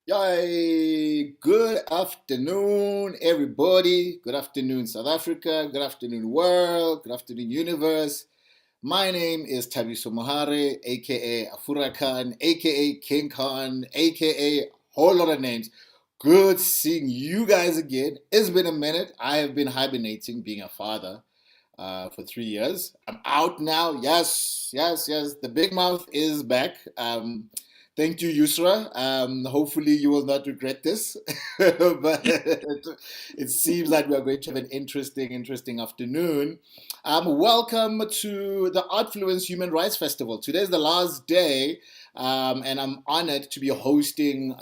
Yay! Good afternoon, everybody. Good afternoon, South Africa. Good afternoon, world. Good afternoon, universe. My name is Tabiso Mohare, aka Afura Khan, aka King Khan, aka a whole lot of names. Good seeing you guys again. It's been a minute. I have been hibernating, being a father, for 3 years. I'm out now. Yes, yes, yes. The big mouth is back. Thank you, Yusra. Hopefully, you will not regret this. But it seems like we are going to have an interesting afternoon. Welcome to the Artfluence Human Rights Festival. Today is the last day, and I'm honored to be hosting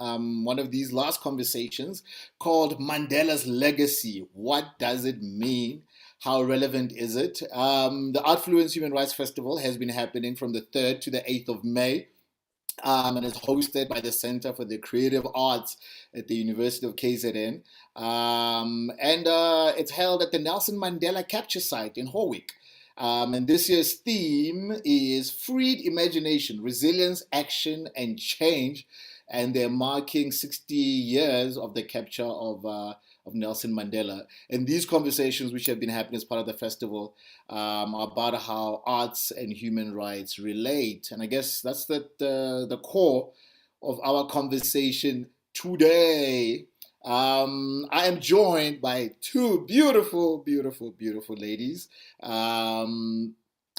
one of these last conversations called Mandela's Legacy. What does it mean? How relevant is it? The Artfluence Human Rights Festival has been happening from the 3rd to the 8th of May. And is hosted by the Center for the Creative Arts at the University of KZN. And it's held at the Nelson Mandela Capture Site in Horwick. And this year's theme is Freed Imagination, Resilience, Action, and Change. And they're marking 60 years of the capture of Nelson Mandela. And these conversations, which have been happening as part of the festival, are about how arts and human rights relate. And I guess that's the core of our conversation today. I am joined by two beautiful ladies.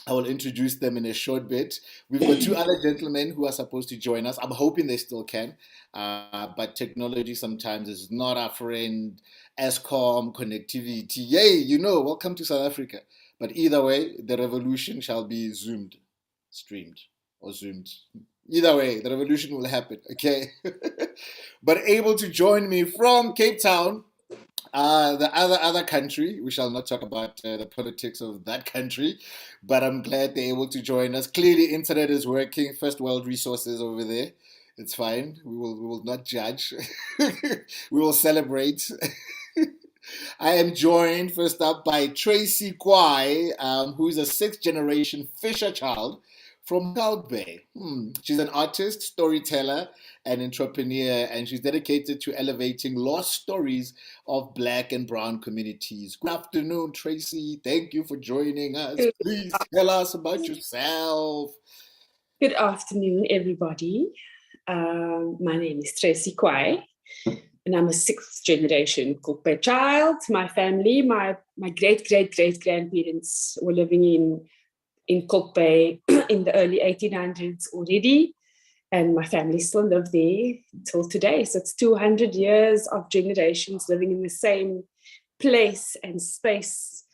I will introduce them in a short bit. We've got two other gentlemen who are supposed to join us. I'm hoping they still can, but technology sometimes is not our friend. ESCOM, connectivity, yay, welcome to South Africa. But either way, the revolution shall be streamed, or zoomed. Either way, the revolution will happen, okay? But able to join me from Cape Town, the other country. We shall not talk about the politics of that country, but I'm glad they're able to join us. Clearly, internet is working. First world resources over there. It's fine. We will not judge. We will celebrate. I am joined first up by Tracy Kwai, who is a sixth generation Fisher child from Kalk Bay. She's an artist, storyteller, and entrepreneur, and she's dedicated to elevating lost stories of Black and Brown communities. Good afternoon, Tracy. Thank you for joining us. Please tell us about yourself. Good afternoon, everybody. My name is Tracy Kwai, and I'm a sixth generation Kalk Bay child. My family, my great grandparents were living in Kalk Bay in the early 1800s already, and my family still live there till today. So it's 200 years of generations living in the same place and space,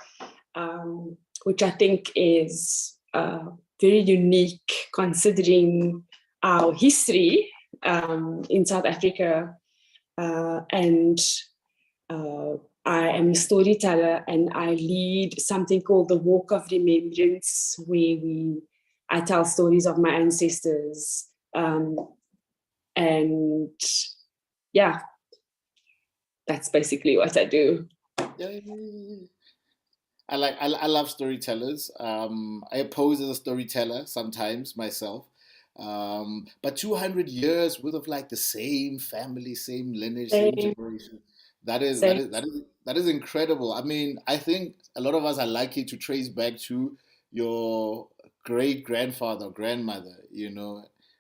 which I think is very unique considering our history in South Africa. And I am a storyteller, and I lead something called the Walk of Remembrance, where I tell stories of my ancestors. And yeah, that's basically what I do. I love storytellers. I pose as a storyteller sometimes myself. But 200 years worth of like the same family, same lineage, same generation. That is incredible. I mean, I think a lot of us are lucky to trace back to your great grandfather, grandmother,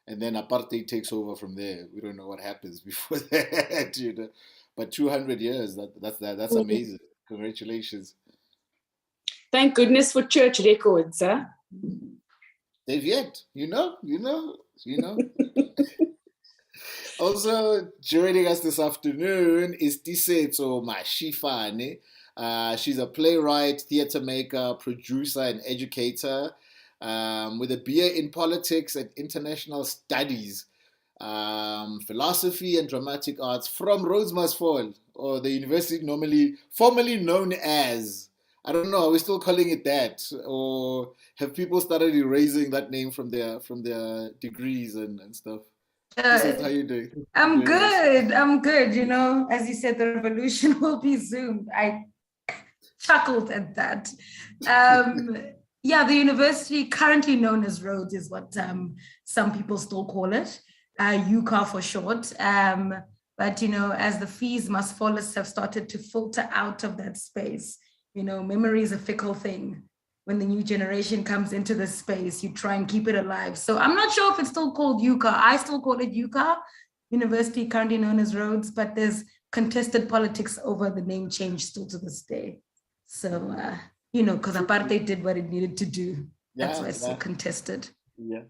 and then apartheid takes over from there. We don't know what happens before that. But 200 years, that's amazing. Congratulations. Thank goodness for church records, huh? They've yet, Also joining us this afternoon is Tisetso Mashifane. She's a playwright, theater maker, producer, and educator with a BA in politics and international studies, philosophy and dramatic arts from Rosemasford, or the university formerly known as. I don't know. Are we still calling it that, or have people started erasing that name from their degrees and stuff? This is how you do. I'm good. As you said, the revolution will be Zoomed. I chuckled at that. The university currently known as Rhodes is what some people still call it, UCA for short. But, as the fees must fallest have started to filter out of that space, memory is a fickle thing. When the new generation comes into the space, you try and keep it alive. So I'm not sure if it's still called UCA. I still call it UCA, University currently known as Rhodes, but there's contested politics over the name change still to this day. So, because apartheid did what it needed to do. That's why it's so contested. Yeah.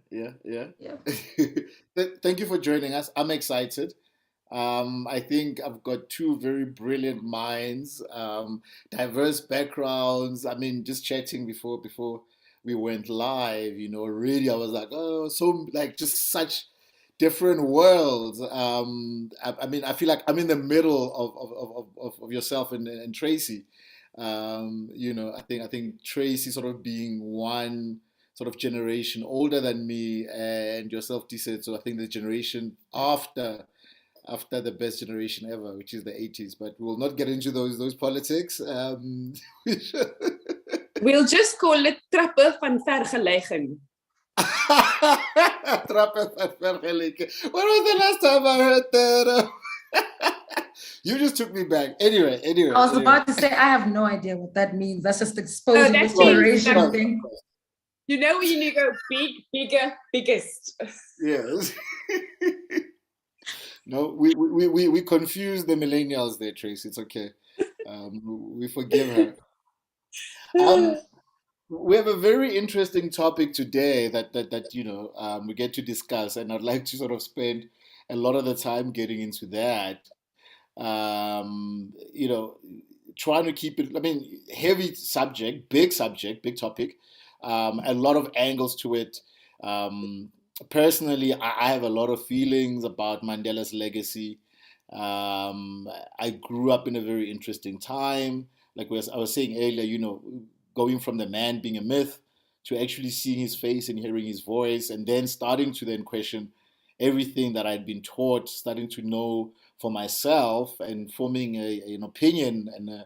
Thank you for joining us. I'm excited. I think I've got two very brilliant minds, diverse backgrounds. I mean, just chatting before we went live, really, I was like, oh, so like just such different worlds. I mean, I feel like I'm in the middle of yourself and Tracy. I think Tracy sort of being one sort of generation older than me, and yourself, Tise. So I think the generation after the best generation ever, which is the 80s. But we'll not get into those politics. We'll just call it trappe van vergelijking. Trappe van vergelijking. When was the last time I heard that? You just took me back. Anyway. I was about to say, I have no idea what that means. That's just exposing this generation thing. When you go big, bigger, biggest. Yes. No, we confuse the millennials there, Tracy. It's okay. We forgive her. We have a very interesting topic today that we get to discuss, and I'd like to sort of spend a lot of the time getting into that. Trying to keep it. I mean, heavy subject, big topic. A lot of angles to it. Personally, I have a lot of feelings about Mandela's legacy. I grew up in a very interesting time. Like I was saying earlier, going from the man being a myth to actually seeing his face and hearing his voice, and then starting to then question everything that I'd been taught, starting to know for myself and forming an opinion and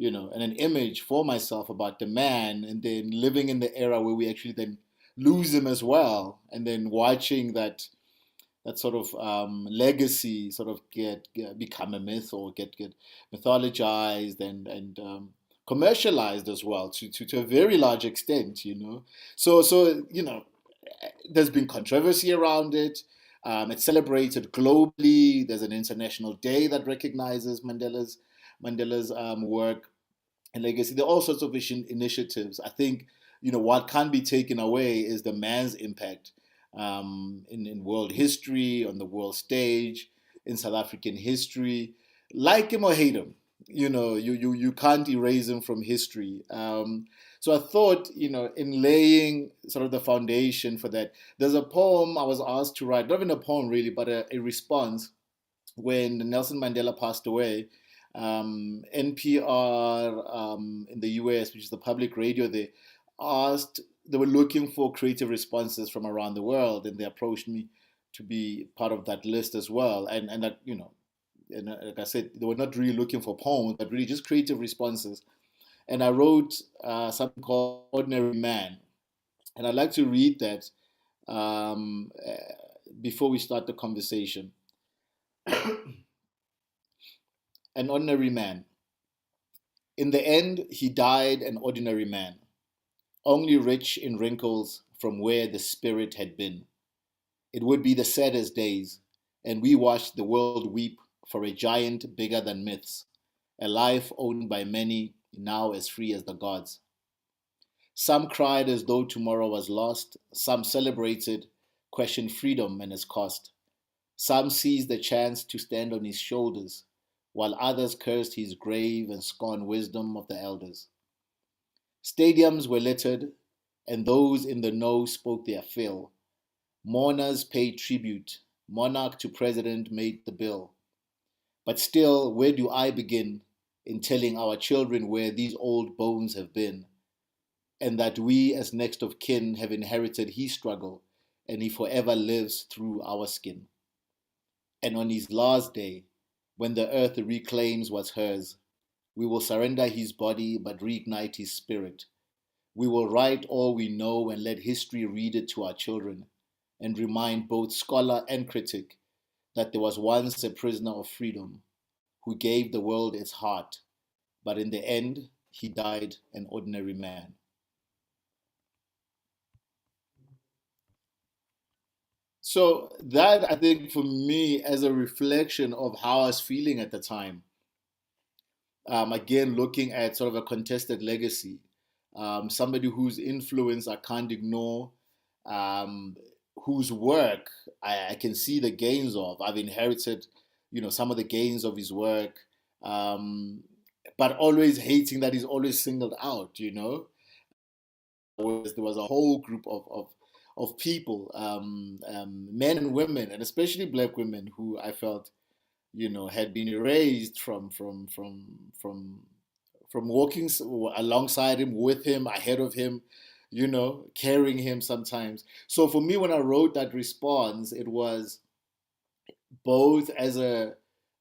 and an image for myself about the man, and then living in the era where we actually then lose him as well, and then watching that sort of legacy sort of become a myth or get mythologized and commercialized as well to a very large extent, So there's been controversy around it. It's celebrated globally. There's an international day that recognizes Mandela's work and legacy. There are all sorts of initiatives. I think what can't be taken away is the man's impact in world history, on the world stage, in South African history. Like him or hate him, you can't erase him from history. So I thought, in laying sort of the foundation for that, there's a poem I was asked to write, not even a poem really, but a response when Nelson Mandela passed away. NPR in the US, which is the public radio, they were looking for creative responses from around the world, and they approached me to be part of that list as well. And that, and like I said, they were not really looking for poems, but really just creative responses. And I wrote something called Ordinary Man. And I'd like to read that before we start the conversation. An ordinary man. In the end, he died an ordinary man, only rich in wrinkles from where the spirit had been. It would be the saddest days, and we watched the world weep for a giant bigger than myths, a life owned by many, now as free as the gods. Some cried as though tomorrow was lost, some celebrated, questioned freedom and its cost. Some seized the chance to stand on his shoulders, while others cursed his grave and scorned wisdom of the elders. Stadiums were littered, and those in the know spoke their fill. Mourners paid tribute, monarch to president made the bill. But still, where do I begin in telling our children where these old bones have been, and that we as next of kin have inherited his struggle, and he forever lives through our skin. And on his last day, when the earth reclaims what's hers, we will surrender his body but reignite his spirit. We will write all we know and let history read it to our children, and remind both scholar and critic that there was once a prisoner of freedom who gave the world its heart, but in the end, he died an ordinary man. So that, I think, for me, as a reflection of how I was feeling at the time, again, looking at sort of a contested legacy, somebody whose influence I can't ignore, whose work I can see the gains of. I've inherited, some of the gains of his work, but always hating that he's always singled out, Whereas there was a whole group of people, men and women, and especially black women, who I felt, had been erased from walking alongside him, with him, ahead of him, carrying him sometimes. So for me, when I wrote that response, it was both as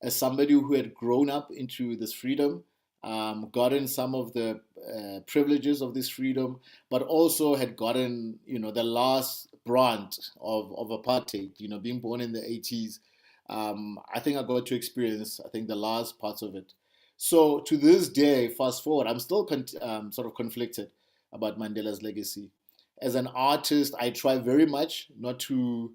somebody who had grown up into this freedom, gotten some of the privileges of this freedom, but also had gotten, the last brunt of apartheid, being born in the 80s. I think I got to experience, the last parts of it. So to this day, fast forward, I'm still sort of conflicted about Mandela's legacy. As an artist, I try very much not to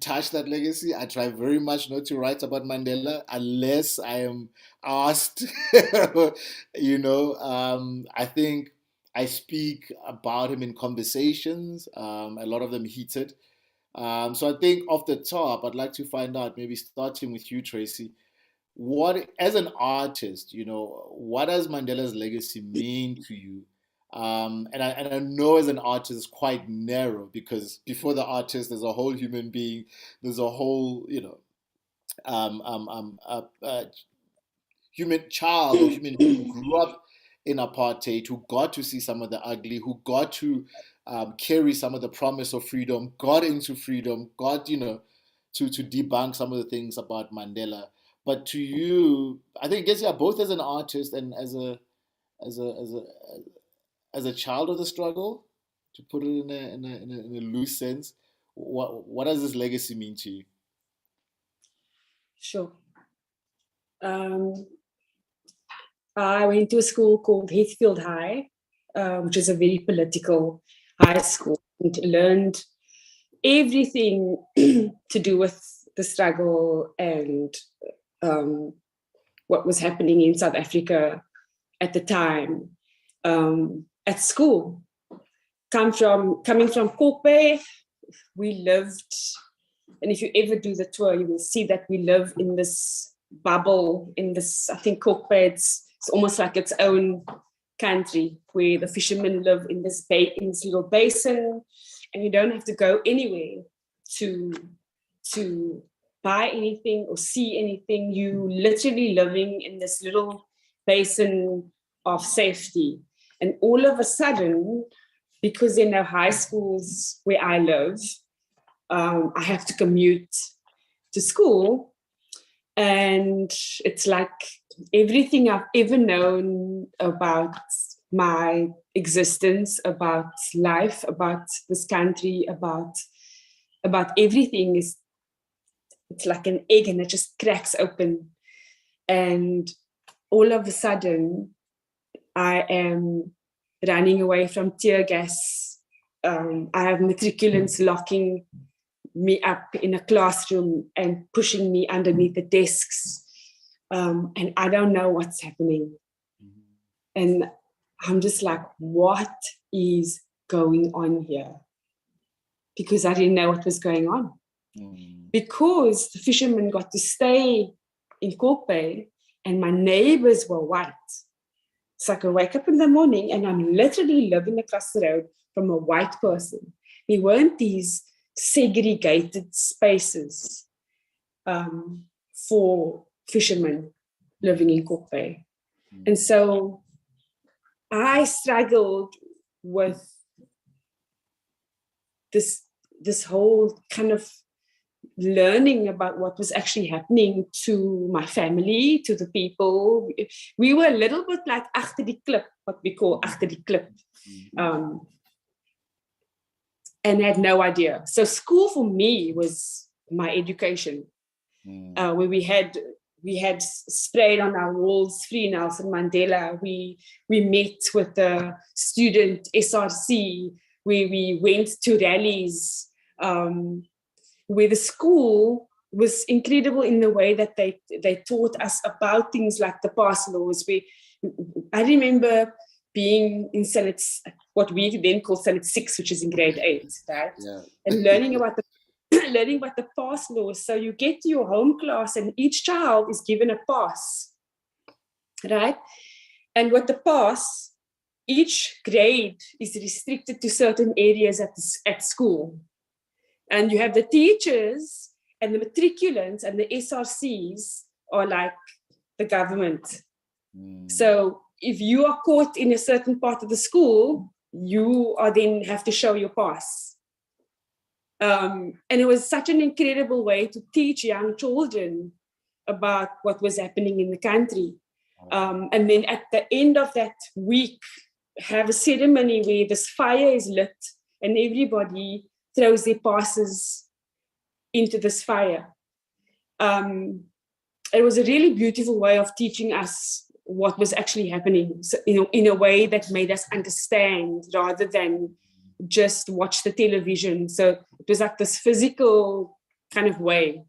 touch that legacy. I try very much not to write about Mandela unless I am asked. I think I speak about him in conversations, a lot of them heated. So I think off the top, I'd like to find out, maybe starting with you, Tracy, what, as an artist, what does Mandela's legacy mean to you? And I know as an artist it's quite narrow, because before the artist there's a whole human being, there's a whole, human child or human being who grew up in apartheid, who got to see some of the ugly, who got to carry some of the promise of freedom, got into freedom, got, to debunk some of the things about Mandela. But to you, I think, both as an artist and as a child of the struggle, to put it in a loose sense, what does this legacy mean to you? Sure. I went to a school called Heathfield High, which is a very political high school, and learned everything to do with the struggle and what was happening in South Africa at the time. At school, coming from Kope, we lived, and if you ever do the tour, you will see that we live in this bubble, in this, I think Kope, it's almost like its own country, where the fishermen live in this little basin, and you don't have to go anywhere to buy anything or see anything. You literally living in this little basin of safety. And all of a sudden, because there are no high schools where I live, I have to commute to school. And it's like everything I've ever known about my existence, about life, about this country, about everything it's like an egg, and it just cracks open. And all of a sudden, I am running away from tear gas. I have matriculants locking me up in a classroom and pushing me underneath the desks. And I don't know what's happening. And I'm just like, what is going on here? Because I didn't know what was going on. Because the fishermen got to stay in Kope and my neighbors were white. So I could wake up in the morning and I'm literally living across the road from a white person. There weren't these segregated spaces for fishermen living in Kope. And so I struggled with this whole kind of learning about what was actually happening to my family, to the people. We were a little bit like agter die klip, what we call agter die klip. And I had no idea. So school for me was my education. where we had sprayed on our walls Free Nelson Mandela. We met with the student SRC. We went to rallies, where the school was incredible in the way that they taught us about things like the pass laws. I remember being in what we then call Senate 6, which is in grade 8, right? Yeah. And learning about the pass laws. So you get to your home class and each child is given a pass, right? And with the pass, each grade is restricted to certain areas at school. And you have the teachers and the matriculants and the SRCs are like the government. So if you are caught in a certain part of the school, you are then have to show your pass. And it was such an incredible way to teach young children about what was happening in the country. And then at the end of that week, have a ceremony where this fire is lit and everybody throws their passes into this fire. It was a really beautiful way of teaching us what was actually happening, so, in a way that made us understand rather than just watch the television. So it was like this physical kind of way,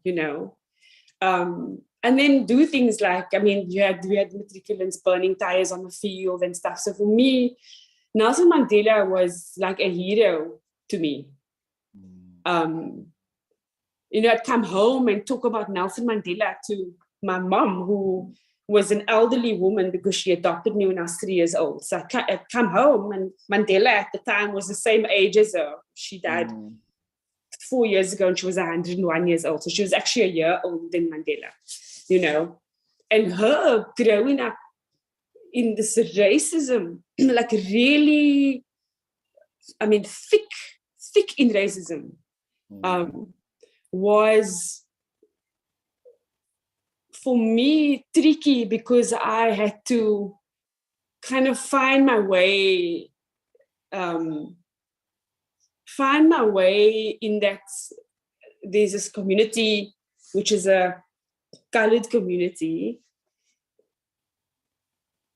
and then do things like, we had matriculants burning tires on the field and stuff. So for me, Nelson Mandela was like a hero to me. I'd come home and talk about Nelson Mandela to my mom, who was an elderly woman because she adopted me when I was 3 years old. So I'd come home, and Mandela at the time was the same age as her. She died 4 years ago and she was 101 years old. So she was actually a year older than Mandela, And her growing up in this racism, like really, thick in racism, was for me tricky because I had to kind of find my way in that. There's this community which is a colored community,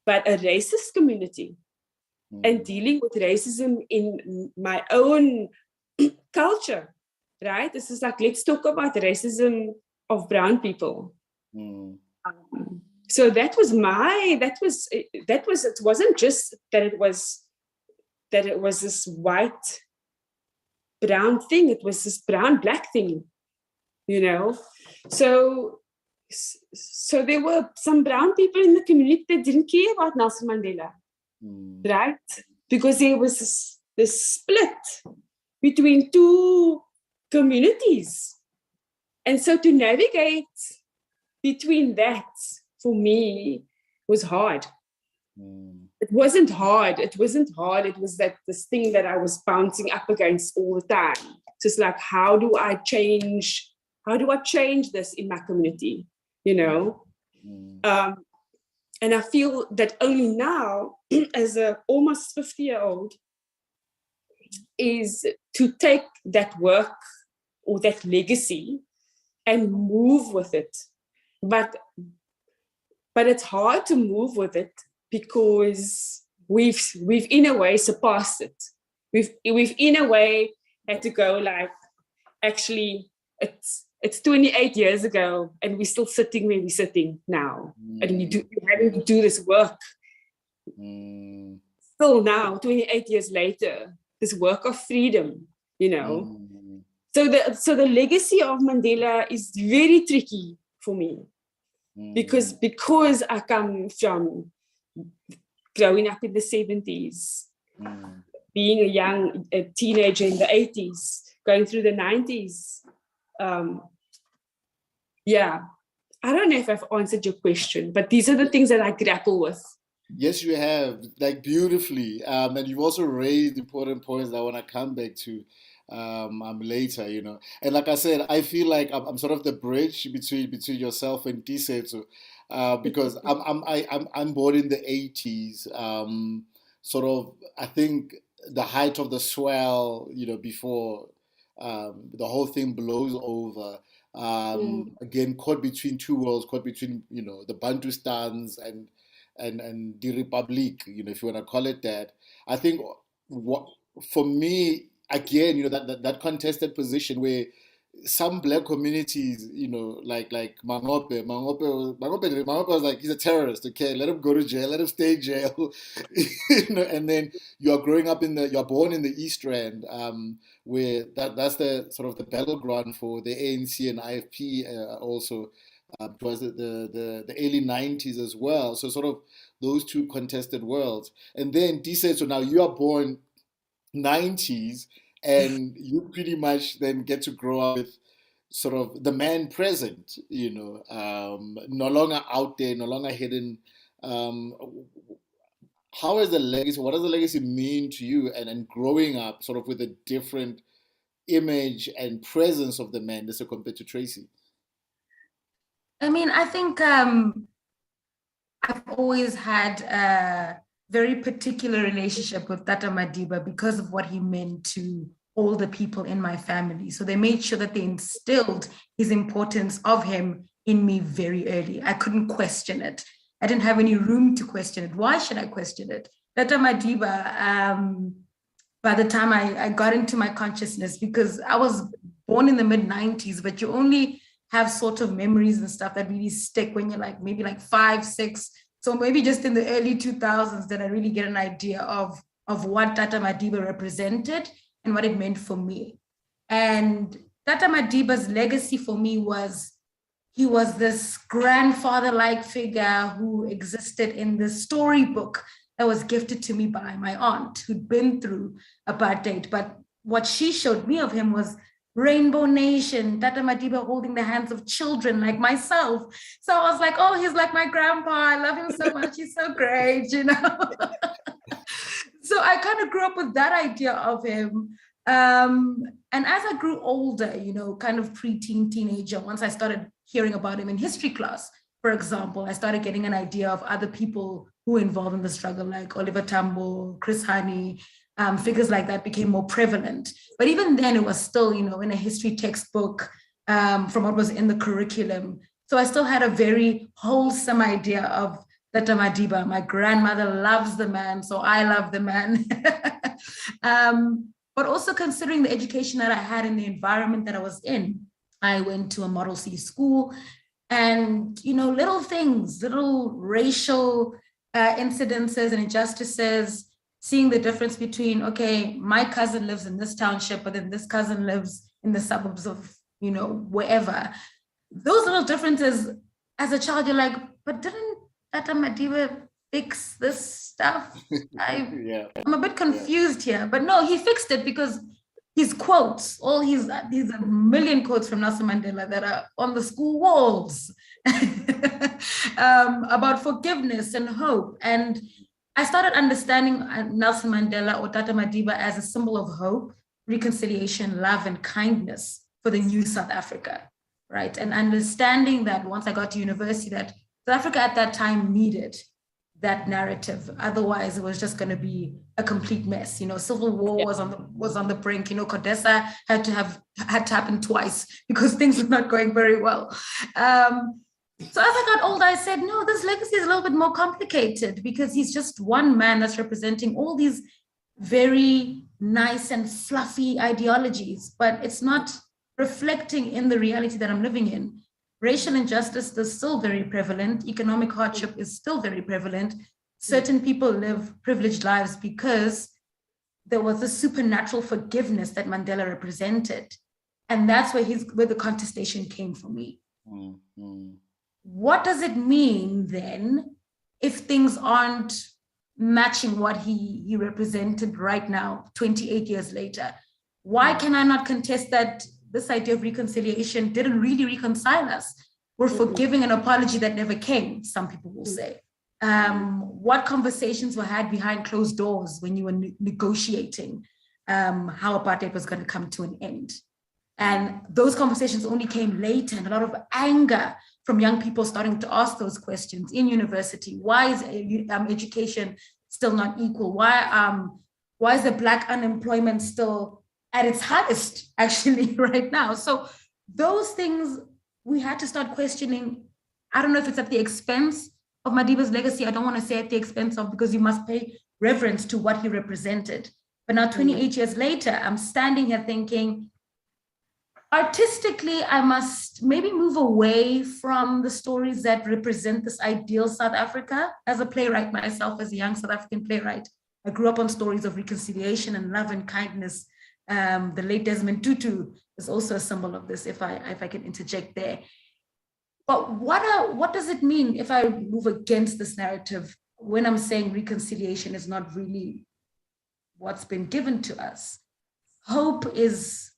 but a racist community, and dealing with racism in my own culture, right? This is like, let's talk about racism of brown people. So it wasn't just that it was this white brown thing, it was this brown black thing, so there were some brown people in the community that didn't care about Nelson Mandela, right? Because there was this split between two communities, and so to navigate between that, for me, was hard. It wasn't hard. It was this thing that I was bouncing up against all the time. Just like, how do I change this in my community, And I feel that only now, as a almost 50-year-old, is to take that work or that legacy and move with it. But it's hard to move with it because we've in a way surpassed it. We've in a way had to go like, actually, it's 28 years ago and we're still sitting where we're sitting now, and we're having to do this work. Still now, 28 years later, this work of freedom, So the legacy of Mandela is very tricky for me, because I come from growing up in the 70s, being a teenager in the 80s, going through the 90s. I don't know if I've answered your question, but these are the things that I grapple with. Yes, you have, like, beautifully. And you've also raised important points that I want to come back to later, And like I said, I feel like I'm sort of the bridge between yourself and Tisetso, because I'm born in the 80s, sort of, I think, the height of the swell, before the whole thing blows over. again, caught between two worlds, caught between, the Bantustans and the Republic, if you want to call it that. I think what for me, again, that contested position where some black communities, like Mangope was like, he's a terrorist, okay, let him go to jail, let him stay in jail, and then you're born in the East Rand, where that's the sort of the battleground for the ANC and IFP, also, towards the early 90s as well. So sort of those two contested worlds. And then D said, so now you are born 90s, and you pretty much then get to grow up with sort of the man present, no longer out there, no longer hidden. How is the legacy? What does the legacy mean to you? And growing up sort of with a different image and presence of the man, as compared to Tracy? I mean, I think I've always had a very particular relationship with Tata Madiba because of what he meant to all the people in my family. So they made sure that they instilled his importance of him in me very early. I couldn't question it. I didn't have any room to question it. Why should I question it? Tata Madiba, by the time I got into my consciousness, because I was born in the mid-90s, but you only have sort of memories and stuff that really stick when you're like maybe like 5, 6. So maybe just in the early 2000s that I really get an idea of what Tata Madiba represented and what it meant for me. And Tata Madiba's legacy for me was, he was this grandfather-like figure who existed in this storybook that was gifted to me by my aunt who'd been through apartheid. But what she showed me of him was Rainbow Nation, Tata Madiba holding the hands of children like myself. So I was like, oh, he's like my grandpa. I love him so much. He's so great, So I kind of grew up with that idea of him. And as I grew older, kind of preteen, teenager, once I started hearing about him in history class, for example, I started getting an idea of other people who were involved in the struggle, like Oliver Tambo, Chris Hani. Figures like that became more prevalent. But even then, it was still, in a history textbook, from what was in the curriculum. So I still had a very wholesome idea of Tata Madiba. My grandmother loves the man, so I love the man. But also considering the education that I had in the environment that I was in, I went to a Model C school, and little things, little racial incidences and injustices, seeing the difference between, okay, my cousin lives in this township, but then this cousin lives in the suburbs of, wherever. Those little differences, as a child, you're like, but didn't Tata Madiba fix this stuff? I'm a bit confused here, but no, he fixed it because his quotes, these a million quotes from Nelson Mandela that are on the school walls about forgiveness and hope. And I started understanding Nelson Mandela or Tata Madiba as a symbol of hope, reconciliation, love, and kindness for the new South Africa, right? And understanding that once I got to university, that South Africa at that time needed that narrative. Otherwise, it was just going to be a complete mess. Civil war was on the brink. Codesa had to happen twice because things were not going very well. So as I got older, I said, no, this legacy is a little bit more complicated because he's just one man that's representing all these very nice and fluffy ideologies, but it's not reflecting in the reality that I'm living in. Racial injustice is still very prevalent. Economic hardship is still very prevalent. Certain people live privileged lives because there was a supernatural forgiveness that Mandela represented. And that's where the contestation came for me. Mm-hmm. What does it mean then if things aren't matching what he represented right now, 28 years later? Why can I not contest that this idea of reconciliation didn't really reconcile us? We're forgiving an apology that never came, some people will say. What conversations were had behind closed doors when you were negotiating how apartheid was going to come to an end? And those conversations only came later, and a lot of anger from young people starting to ask those questions in university. Why is education still not equal? Why is the Black unemployment still at its highest actually right now? So those things we had to start questioning. I don't know if it's at the expense of Madiba's legacy. I don't want to say at the expense of, because you must pay reverence to what he represented. But now 28 years later, I'm standing here thinking, artistically, I must maybe move away from the stories that represent this ideal South Africa. As a playwright myself, as a young South African playwright, I grew up on stories of reconciliation and love and kindness. The late Desmond Tutu is also a symbol of this, if I can interject there. But what does it mean if I move against this narrative when I'm saying reconciliation is not really what's been given to us? Hope is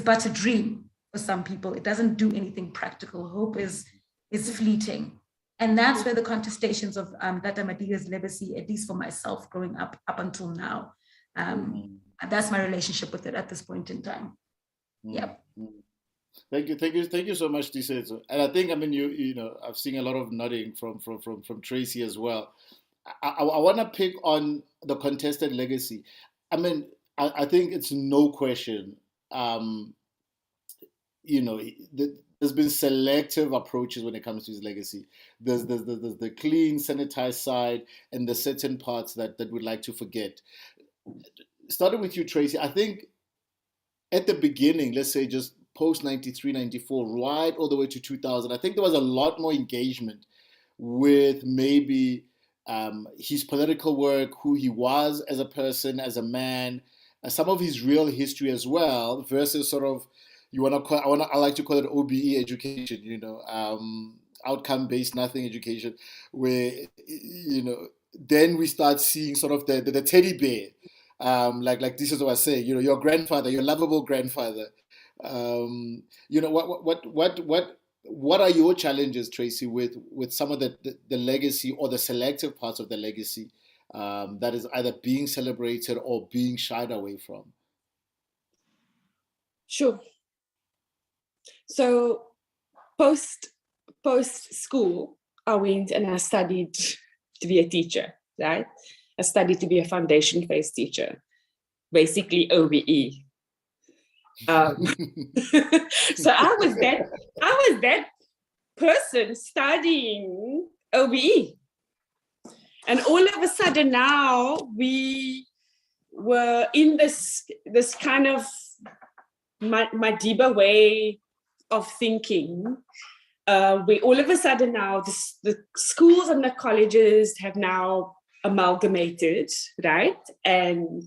but a dream for some people. It doesn't do anything practical. Hope is fleeting. And that's where the contestations of Data Madiba's legacy, at least for myself growing up until now, that's my relationship with it at this point in time. Yep. Thank you so much, Tisetso. And I think, I mean, you know, I've seen a lot of nodding from Tracy as well. I want to pick on the contested legacy. I mean, I think it's no question. You know, there's been selective approaches when it comes to his legacy. There's the clean, sanitized side, and the certain parts that we'd like to forget. Starting with you, Tracy, I think at the beginning, let's say just post 93, 94, right all the way to 2000, I think there was a lot more engagement with maybe his political work, who he was as a person, as a man, some of his real history as well, versus sort of, I like to call it OBE education, you know, outcome-based nothing education, where, you know, then we start seeing sort of the teddy bear, like this is what I say, you know, your grandfather, your lovable grandfather. You know, what are your challenges, Tracy, with some of the legacy or the selective parts of the legacy that is either being celebrated or being shied away from? Sure. So post school, I went and I studied to be a teacher, right? I studied to be a foundation-based teacher, basically OBE. So I was that person studying OBE, and all of a sudden now we were in this kind of Madiba way of thinking, where all of a sudden now the schools and the colleges have now amalgamated, right? And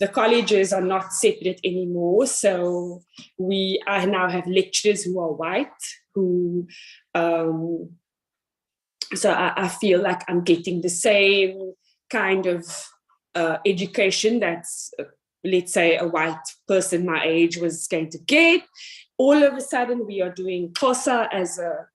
the colleges are not separate anymore. So I now have lecturers who are white, who, so I feel like I'm getting the same kind of education that's, let's say, a white person my age was going to get. All of a sudden, we are doing Xhosa as a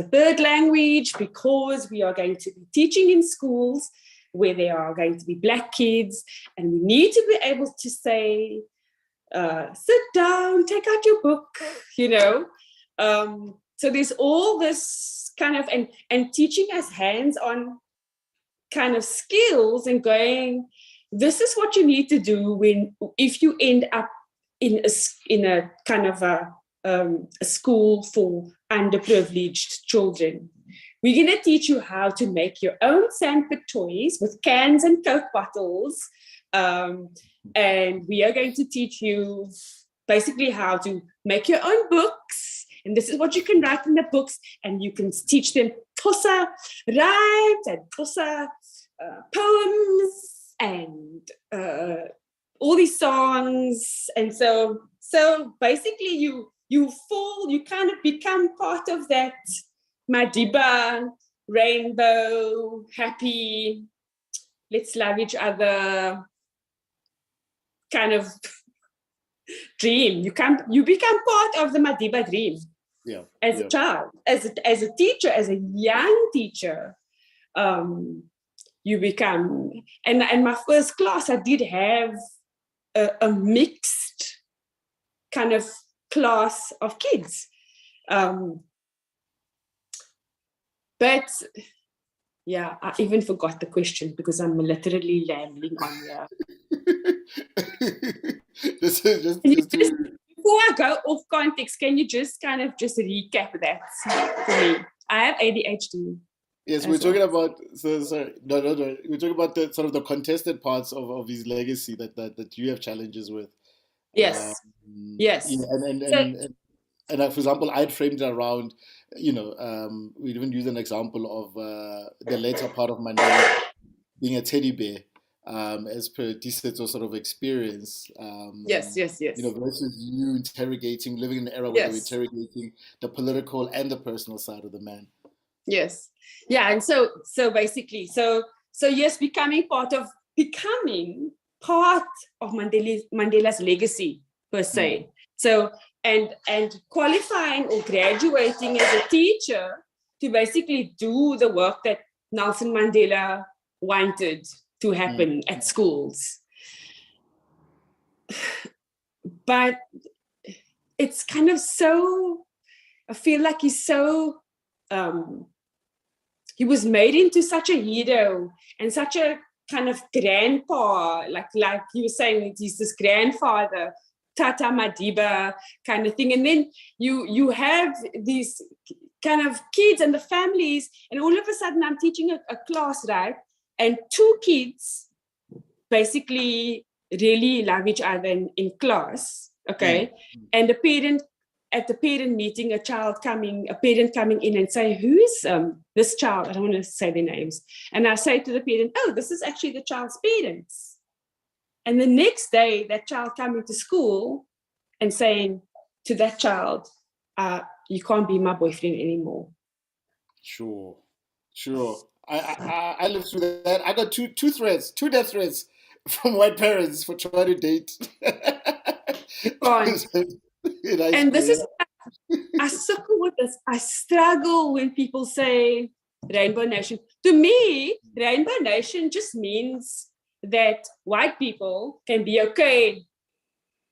third language, because we are going to be teaching in schools where there are going to be Black kids, and we need to be able to say, sit down, take out your book, you know. So there's all this kind of, and teaching us hands-on kind of skills, and going, this is what you need to do if you end up in a kind of a school for underprivileged children. We're going to teach you how to make your own sandpit toys with cans and Coke bottles. And we are going to teach you basically how to make your own books. And this is what you can write in the books. And you can teach them Xhosa rhymes and Xhosa poems and all these songs. And so basically you kind of become part of that Madiba, rainbow, happy, let's love each other kind of dream. You become part of the Madiba dream. Yeah. As a child, as a teacher, as a young teacher, you become. And my first class, I did have a mixed kind of class of kids. But yeah, I even forgot the question because I'm literally rambling on here. just before I go off context, can you just kind of just recap that for me? I have ADHD. Yes, we're talking about. So sorry, no. We're talking about the sort of the contested parts of his legacy that you have challenges with. Yes. Yeah, Yes. So, for example, I'd framed it around, we even use an example of the later part of Mandela being a teddy bear, as per Disetso sort of experience, yes. versus you interrogating, living in an era where they were Yes. interrogating the political and the personal side of the man. Yes. Yeah. And so basically, so yes, becoming part of Mandela's legacy per se. So and qualifying or graduating as a teacher to basically do the work that Nelson Mandela wanted to happen at schools. But it's kind of so, I feel like he's so, he was made into such a hero and such a kind of grandpa, like he was saying, he's this grandfather, Tata Madiba kind of thing. And then you have these kind of kids and the families, and all of a sudden I'm teaching a class, right? And two kids basically really love each other in class, okay? And the parent, at the parent meeting, a parent coming in and say, who is this child? I don't want to say their names. And I say to the parent, oh, this is actually the child's parents. And the next day, that child coming to school and saying to that child, you can't be my boyfriend anymore. Sure. I lived through that. I got two death threats from white parents for trying to date. And this is, I struggle with this. I struggle when people say Rainbow Nation. To me, Rainbow Nation just means that white people can be okay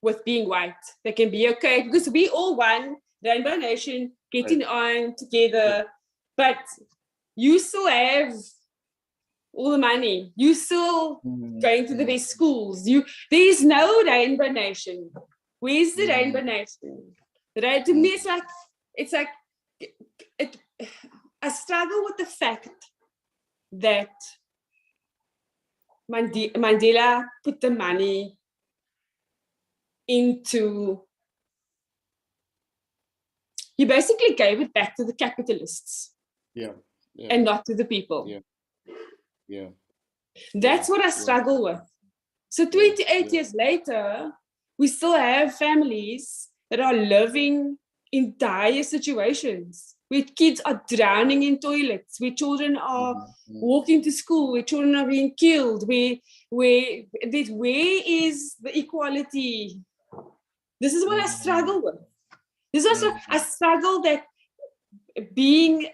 with being white. They can be okay because we all one, Rainbow Nation, getting on together. But you still have all the money. You still going to the best schools. There is no Rainbow Nation. Where's the Rainbow Nation? Right? To me, it's like I struggle with the fact that Mandela put the money into, he basically gave it back to the capitalists. Yeah. And not to the people. Yeah. That's what I struggle with. So 28 years later, we still have families that are living in dire situations, where kids are drowning in toilets, where children are walking to school, where children are being killed, where is the equality? This is what I struggle with. This is also, I struggle that being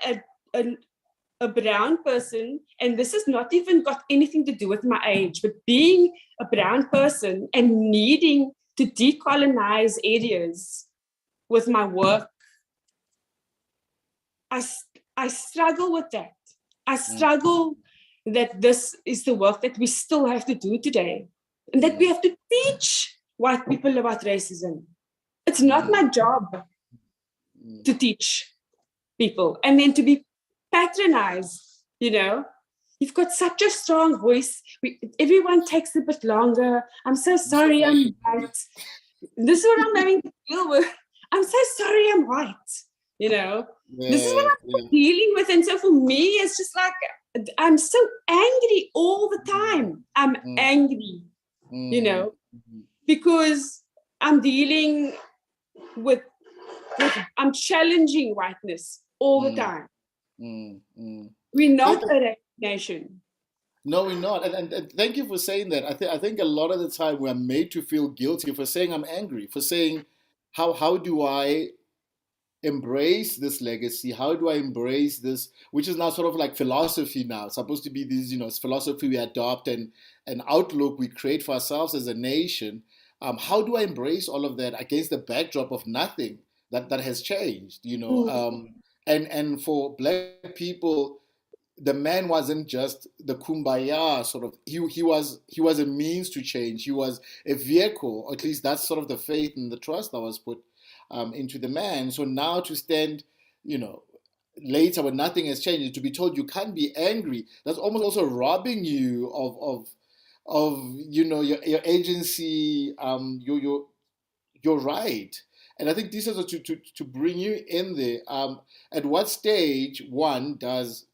a brown person, and this has not even got anything to do with my age, but being a brown person and needing to decolonize areas with my work, I struggle with that. I struggle that this is the work that we still have to do today, and that we have to teach white people about racism. It's not my job to teach people and then to be patronized. You've got such a strong voice. Everyone takes a bit longer. I'm so sorry I'm white. This is what I'm having to deal with. I'm so sorry I'm white. This is what I'm dealing with. And so for me, it's just like, I'm so angry all the time. I'm angry, because I'm dealing with I'm challenging whiteness all the time. We're not a nation. No, we're not. And thank you for saying that. I think a lot of the time we're made to feel guilty for saying I'm angry, for saying how do I embrace this legacy? How do I embrace this, which is now sort of like philosophy now. It's supposed to be this, it's philosophy we adopt and an outlook we create for ourselves as a nation. How do I embrace all of that against the backdrop of nothing that has changed, And for Black people, the man wasn't just the kumbaya sort of. He was a means to change. He was a vehicle, or at least that's sort of the faith and the trust that was put into the man. So now to stand, later when nothing has changed, to be told you can't be angry, that's almost also robbing you of your agency, your right. And I think this is to bring you in there. At what stage one does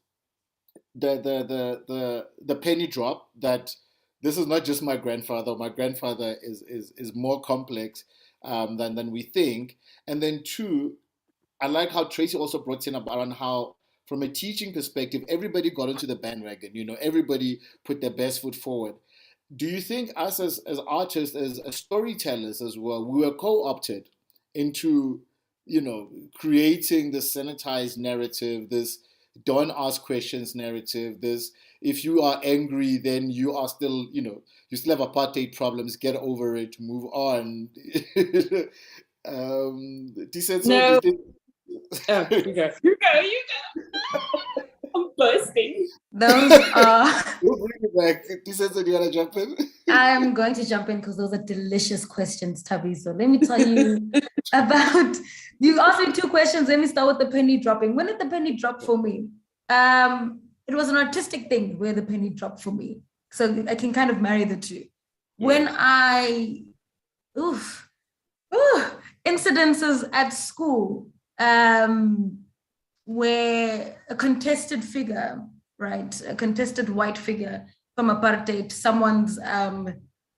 the penny drop that this is not just my grandfather. My grandfather is more complex than we think. And then two, I like how Tracy also brought in about how, from a teaching perspective, everybody got into the bandwagon. Everybody put their best foot forward. Do you think us as artists, as storytellers as well, we were co-opted into, creating this sanitized narrative, this don't ask questions narrative, this if you are angry, then you are still, you still have apartheid problems, get over it, move on. No. Oh, you go. I'm bursting. Those are. We'll bring it back. Do you want to jump in? I'm going to jump in because those are delicious questions, Tabi. So let me tell you about. You asked me 2 questions. Let me start with the penny dropping. When did the penny drop for me? It was an artistic thing where the penny dropped for me. So I can kind of marry the two. When incidences at school where a contested figure, right, a contested white figure from apartheid, someone's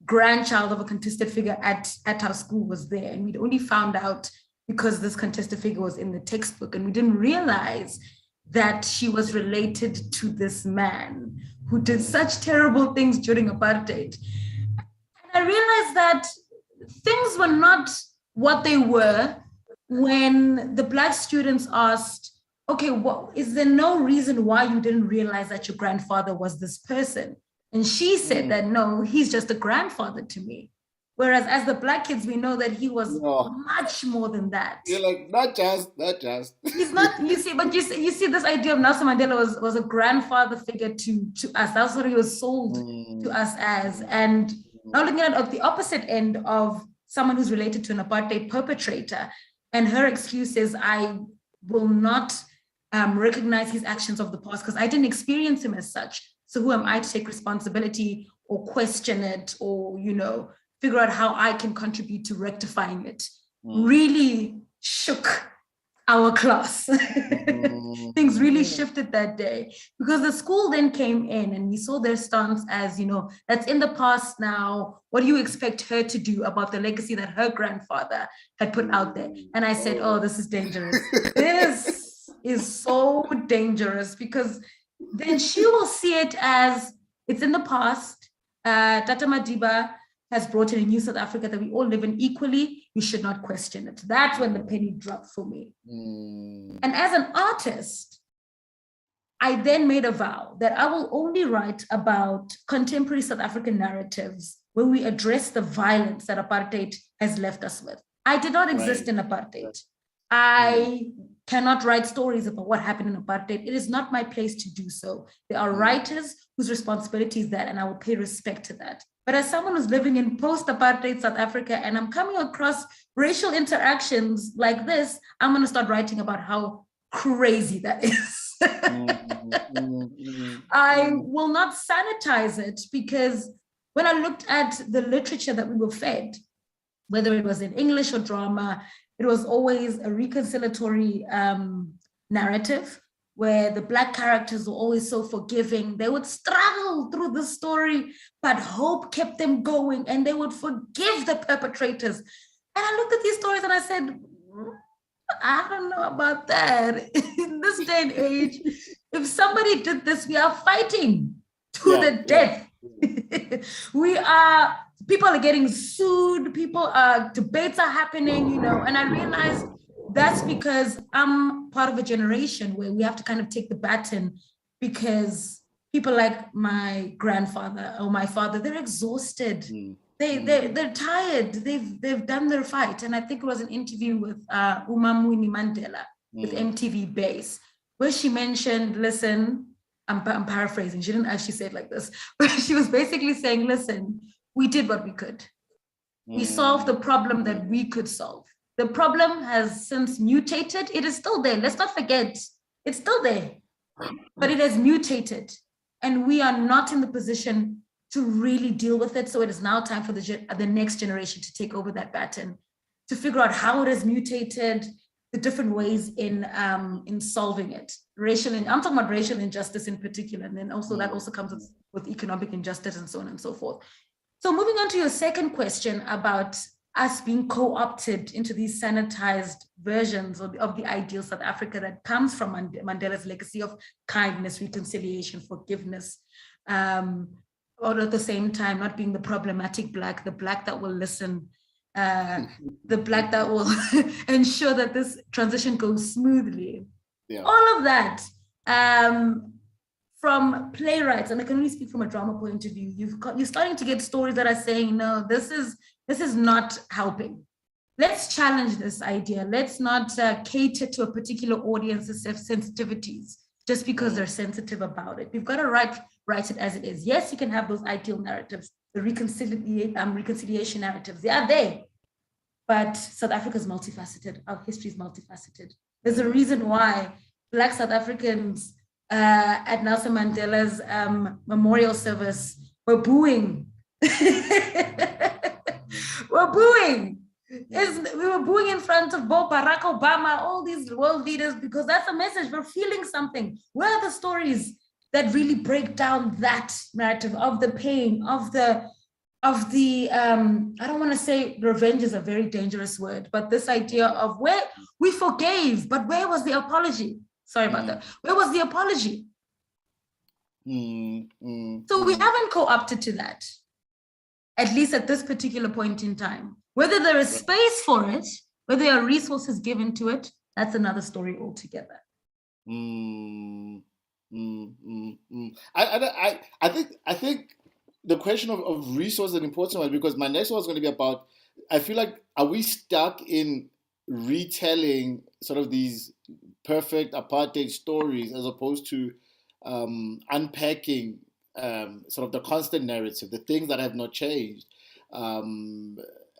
grandchild of a contested figure at our school was there. And we'd only found out because this contested figure was in the textbook, and we didn't realize that she was related to this man who did such terrible things during apartheid. And I realized that things were not what they were when the Black students asked, okay, is there no reason why you didn't realize that your grandfather was this person? And she said that, no, he's just a grandfather to me. Whereas as the Black kids, we know that he was much more than that. You're like, not just. He's not, you see this idea of Nelson Mandela was a grandfather figure to us. That's what he was sold to us as. And now looking at the opposite end of someone who's related to an apartheid perpetrator, and her excuse is, I will not recognize his actions of the past because I didn't experience him as such. So who am I to take responsibility or question it or, figure out how I can contribute to rectifying it? Really shook our class. Things really shifted that day because the school then came in and we saw their stance as, that's in the past now. What do you expect her to do about the legacy that her grandfather had put out there? And I said, oh, this is dangerous. This is so dangerous because then she will see it as it's in the past. Tata Madiba has brought in a new South Africa that we all live in equally. We should not question it. That's when the penny dropped for me. And as an artist, I then made a vow that I will only write about contemporary South African narratives where we address the violence that apartheid has left us with. I did not exist in apartheid. I cannot write stories about what happened in apartheid. It is not my place to do so. There are writers whose responsibility is that, and I will pay respect to that. But as someone who's living in post-apartheid South Africa, and I'm coming across racial interactions like this, I'm going to start writing about how crazy that is. I will not sanitize it because when I looked at the literature that we were fed, whether it was in English or drama, it was always a reconciliatory narrative where the Black characters were always so forgiving. They would struggle through the story, but hope kept them going and they would forgive the perpetrators. And I looked at these stories and I said, I don't know about that. In this day and age, if somebody did this, we are fighting to the death. People are getting sued, debates are happening, and I realized that's because I'm part of a generation where we have to kind of take the baton because people like my grandfather or my father, they're exhausted. They're tired. They've done their fight. And I think it was an interview with uMngeni Mandela with MTV Base, where she mentioned, listen, I'm paraphrasing, she didn't actually say it like this, but she was basically saying, listen, we did what we could. We solved the problem that we could solve. The problem has since mutated. It is still there. Let's not forget, it's still there, but it has mutated. And we are not in the position to really deal with it. So it is now time for the next generation to take over that baton, to figure out how it has mutated, the different ways in solving it. I'm talking about racial injustice in particular, and then also that also comes with economic injustice and so on and so forth. So moving on to your second question about us being co-opted into these sanitized versions of the ideal South Africa that comes from Mandela's legacy of kindness, reconciliation, forgiveness, or at the same time not being the problematic Black, the Black that will listen, the Black that will ensure that this transition goes smoothly. Yeah. All of that, from playwrights, and I can only speak from a drama point of view, you're starting to get stories that are saying, no, this is not helping. Let's challenge this idea. Let's not cater to a particular audience's sensitivities just because they're sensitive about it. We've got to write it as it is. Yes, you can have those ideal narratives, the reconciliation narratives. They are there. But South Africa is multifaceted. Our history is multifaceted. There's a reason why Black South Africans at Nelson Mandela's memorial service were booing. We're booing. We were booing in front of Bo, Barack Obama, all these world leaders, because that's a message. We're feeling something. Where are the stories that really break down that narrative of the pain, of the I don't want to say revenge is a very dangerous word, but this idea of where we forgave, but where was the apology? Sorry about that. Where was the apology? So we haven't co-opted to that, at least at this particular point in time. Whether there is space for it, whether there are resources given to it, that's another story altogether. I think the question of resource is an important one, because my next one is going to be about, I feel like, are we stuck in retelling sort of these perfect apartheid stories as opposed to unpacking sort of the constant narrative, the things that have not changed?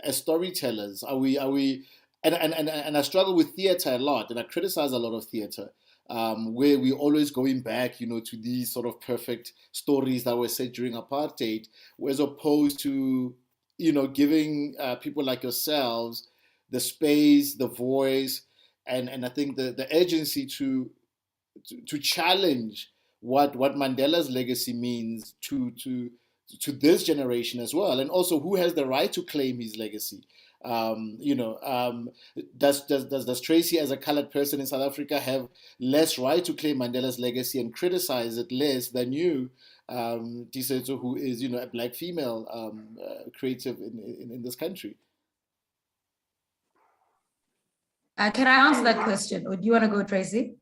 As storytellers, are we and I struggle with theater a lot, and I criticize a lot of theater, where we're always going back, to these sort of perfect stories that were set during apartheid, as opposed to, giving people like yourselves the space, the voice, and I think the urgency to challenge what Mandela's legacy means to this generation as well, and also who has the right to claim his legacy. Does Tracy, as a colored person in South Africa, have less right to claim Mandela's legacy and criticize it less than you, Tisetso, who is a Black female creative in this country? Can I answer that question, or do you want to go, Tracy?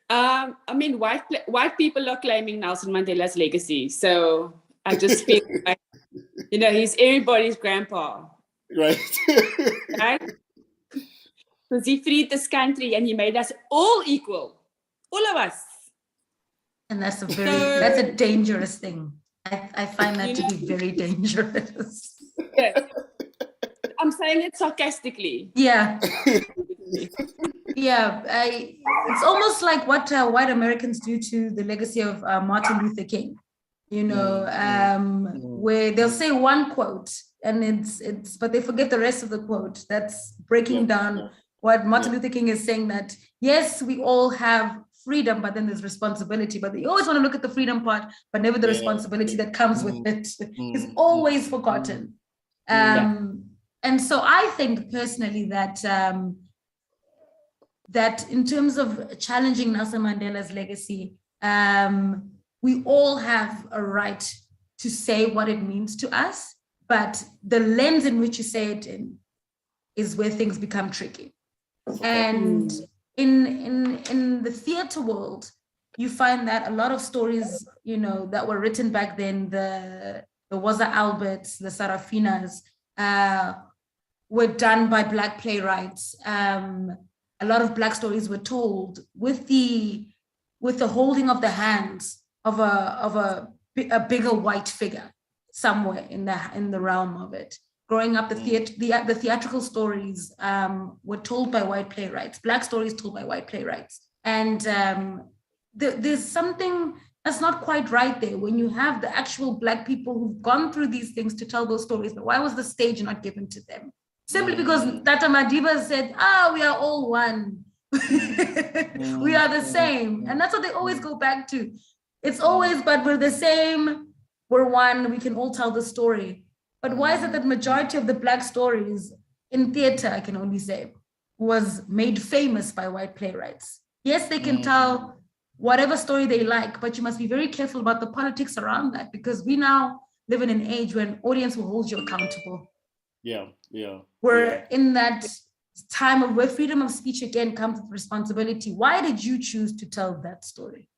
I mean, white people are claiming Nelson Mandela's legacy, so I just feel like, he's everybody's grandpa. Right. Right? Because he freed this country and he made us all equal. All of us. And that's a dangerous thing. I find that to be very dangerous. Yes. I'm saying it sarcastically. Yeah. Yeah. It's almost like what white Americans do to the legacy of Martin Luther King. Where they'll say one quote and it's but they forget the rest of the quote that's breaking down what Martin Luther King is saying, that yes, we all have freedom, but then there's responsibility, but they always want to look at the freedom part, but never the responsibility that comes with it is always forgotten. And so I think personally that that in terms of challenging Nelson Mandela's legacy, we all have a right to say what it means to us, but the lens in which you say it in is where things become tricky. And in the theater world, you find that a lot of stories, that were written back then, the Waza Alberts, the Sarafinas, were done by Black playwrights. A lot of Black stories were told with the with the holding of the hands of a bigger white figure somewhere in the realm of it. Growing up, the theatrical stories were told by white playwrights, Black stories told by white playwrights. And there's something that's not quite right there when you have the actual Black people who've gone through these things to tell those stories, but why was the stage not given to them? Simply because Tata Madiba said, we are all one. We are the same. And that's what they always go back to. It's always, but we're the same, we're one, we can all tell the story. But why is it that majority of the Black stories in theater, I can only say, was made famous by white playwrights? Yes, they can tell whatever story they like, but you must be very careful about the politics around that, because we now live in an age when audience will hold you accountable. We're in that time of where freedom of speech again comes with responsibility. Why did you choose to tell that story?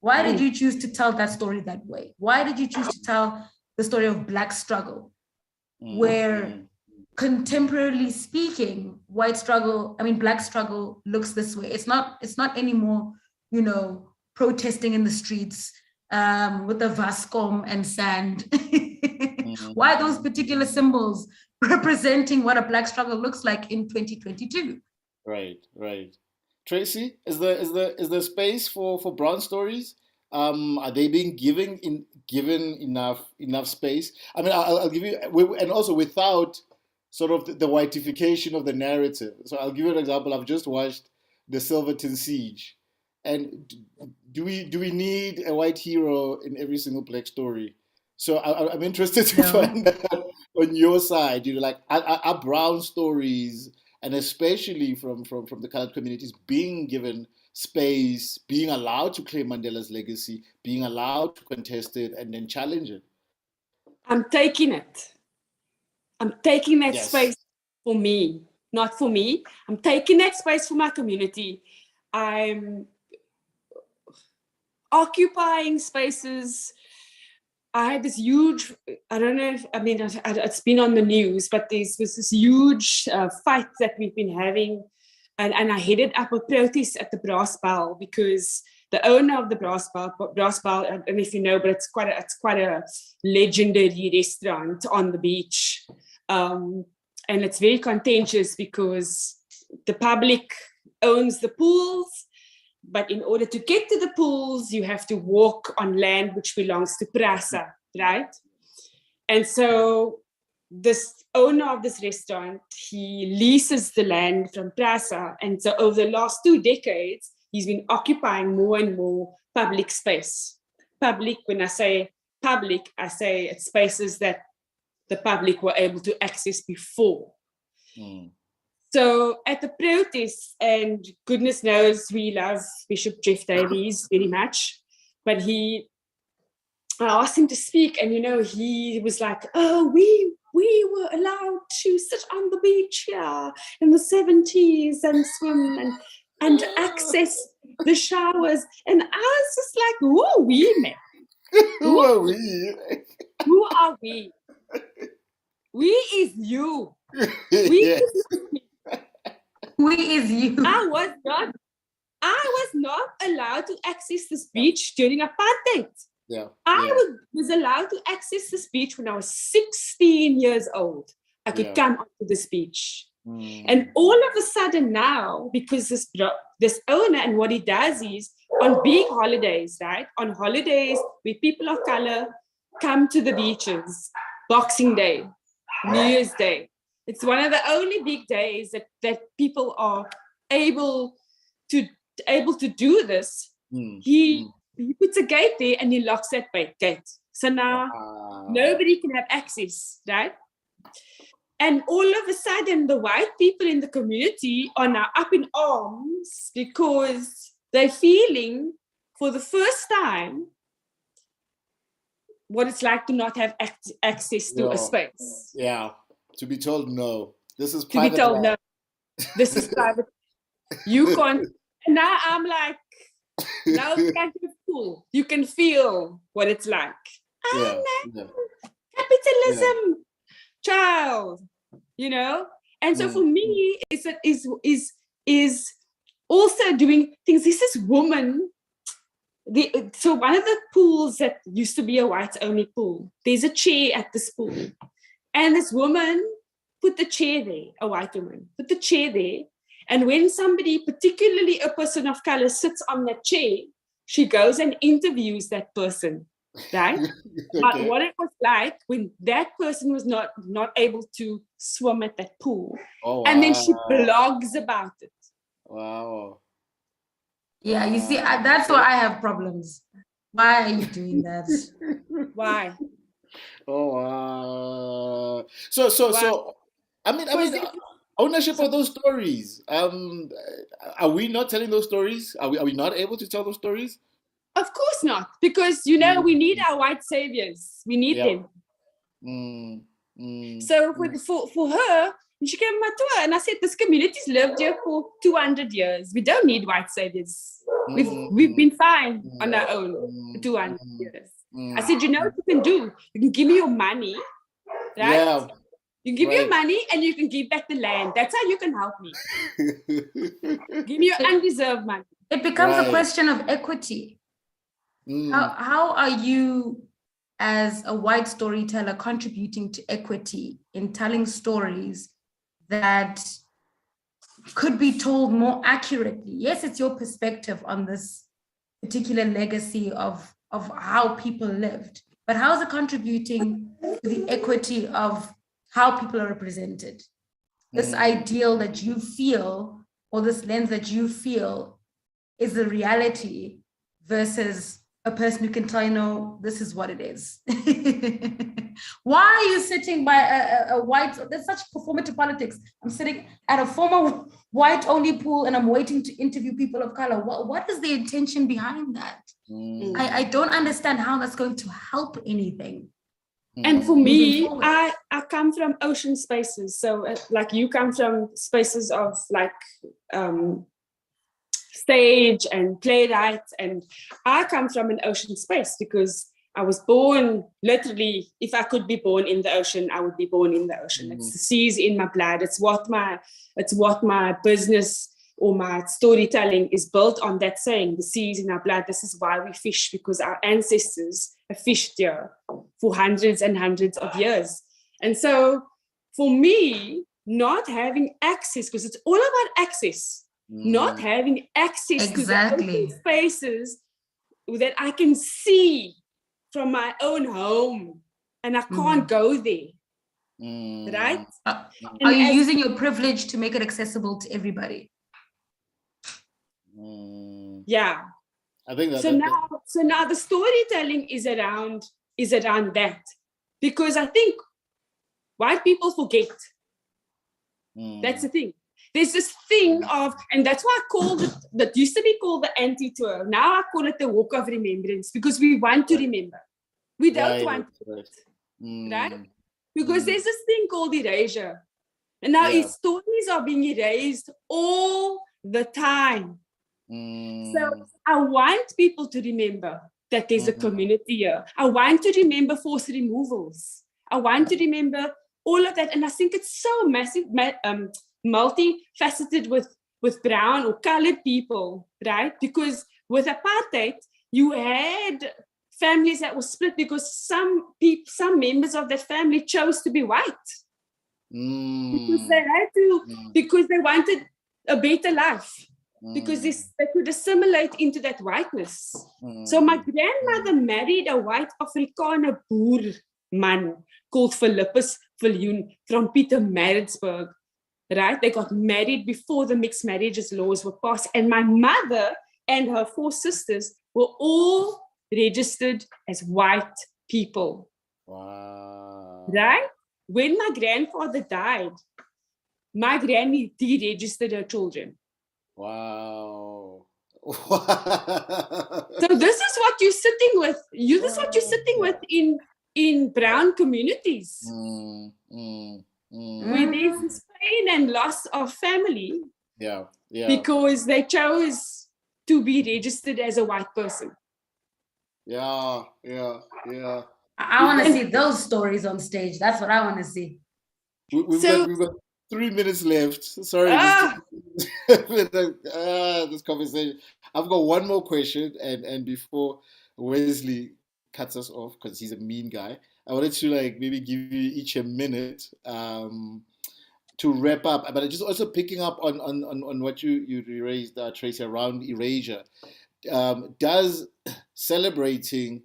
Why did you choose to tell that story that way? Why did you choose to tell the story of Black struggle, where contemporarily speaking, Black struggle looks this way? It's not anymore, protesting in the streets with the Vascom and sand. Why those particular symbols representing what a Black struggle looks like in 2022? Right. Tracy, is there space for brown stories? Are they being given enough space? I mean, I'll give you, and also without sort of the whiteification of the narrative. So I'll give you an example. I've just watched the Silverton Siege, and do we need a white hero in every single Black story? So I'm interested to find out on your side, are brown stories, and especially from the colored communities, being given space, being allowed to claim Mandela's legacy, being allowed to contest it and then challenge it? I'm taking it. I'm taking that space for me, not for me. I'm taking that space for my community. I'm occupying spaces. I had this huge, I don't know if, it's been on the news, but there's this huge fight that we've been having. And I headed up a protest at the Brass Bell, because the owner of the Brass Bell, I don't know if you know, but it's quite a legendary restaurant on the beach. And it's very contentious because the public owns the pools, but in order to get to the pools, you have to walk on land which belongs to Prasa, right? And so this owner of this restaurant, he leases the land from Prasa. And so over the last 2 decades, he's been occupying more and more public space. Public, when I say public, I say it's spaces that the public were able to access before. So at the protests, and goodness knows we love Bishop Jeff Davies very much, but I asked him to speak, and he was like, we were allowed to sit on the beach here in the 70s and swim and access the showers. And I was just like, who are we, man? Who are we? Who are we? We is you. We is me. We is you. I was not allowed to access this beach during apartheid. I was allowed to access this beach when I was 16 years old. I could come onto this beach. And all of a sudden now, because this owner, and what he does is, on big holidays, right? On holidays where people of color come to the beaches, Boxing Day, New Year's Day. It's one of the only big days that people are able to do this. He puts a gate there and he locks that gate. So now nobody can have access, right? And all of a sudden, the white people in the community are now up in arms because they're feeling for the first time what it's like to not have access to a space. Yeah. To be told no. This is private. To be told no. This is private. You can't. And now I'm like, now you can't be fool. You can feel what it's like. Capitalism, child. And so for me, is also doing things. This is woman So one of the pools that used to be a whites-only pool, there's a chair at this pool. And this woman put the chair there, a white woman, put the chair there. And when somebody, particularly a person of color, sits on that chair, she goes and interviews that person, right? Okay. What it was like when that person was not able to swim at that pool. Oh, And then she wow. blogs about it. Wow. Yeah, you see, that's why I have problems. Why are you doing that? Why? Oh, wow. So, I mean, ownership of those stories. Are we not telling those stories? Are we not able to tell those stories? Of course not, because we need our white saviors. We need them. So for her, she came on tour, and I said, "This community's lived here for 200 years. We don't need white saviors. We've been fine on our own for 200 years." I said, "You know what you can do? You can give me your money, right? Yeah. You give me your money, and you can give back the land. That's how you can help me. Give me your undeserved money." It becomes a question of equity. How are you, as a white storyteller, contributing to equity in telling stories that could be told more accurately? Yes, it's your perspective on this particular legacy of how people lived, but how is it contributing to the equity of how people are represented? This ideal that you feel, or this lens that you feel, is the reality versus a person who can tell you, no, this is what it is. Why are you sitting by a white, there's such performative politics. I'm sitting at a former white-only pool and I'm waiting to interview people of color. What is the intention behind that? I don't understand how that's going to help anything. And for me, I come from ocean spaces. So like you come from spaces of like stage and playwright, and I come from an ocean space because I was born, literally, if I could be born in the ocean, I would be born in the ocean. It's the seas in my blood. It's what my business or my storytelling is built on, that saying, the seas in our blood. This is why we fish, because our ancestors have fished here for hundreds and hundreds of years. And so for me, not having access, because it's all about access, not having access to the open spaces that I can see from my own home, and I can't go there, right? Are you using your privilege to make it accessible to everybody? Yeah. I think that. So now the storytelling is around that, because I think white people forget. That's the thing. There's this thing of, and that's why I called it, that used to be called the anti-tour. Now I call it the walk of remembrance, because we want to remember. We don't want to, right? Because there's this thing called erasure. And now stories are being erased all the time. So I want people to remember that there's a community here. I want to remember forced removals. I want to remember all of that. And I think it's so massive, multifaceted with brown or colored people, right? Because with apartheid, you had families that were split because some members of that family chose to be white. Because they had to, because they wanted a better life. Because they could assimilate into that whiteness. So my grandmother married a white Afrikaner boer man called Philippus Viljoen from Pietermaritzburg, right? They got married before the mixed marriages laws were passed. And my mother and her 4 sisters were all registered as white people. Wow. Right? When my grandfather died, my granny deregistered her children. Wow. So this is what you're sitting with. This is what you're sitting with in brown communities. Where there's this pain and loss of family. Yeah. Because they chose to be registered as a white person. Yeah. I want to see those stories on stage. That's what I want to see. We've got 3 minutes left. Sorry. This conversation. I've got one more question, and before Wesley cuts us off because he's a mean guy, I wanted to like maybe give you each a minute to wrap up. But just also picking up on what you raised, Tracy, around erasure. Does celebrating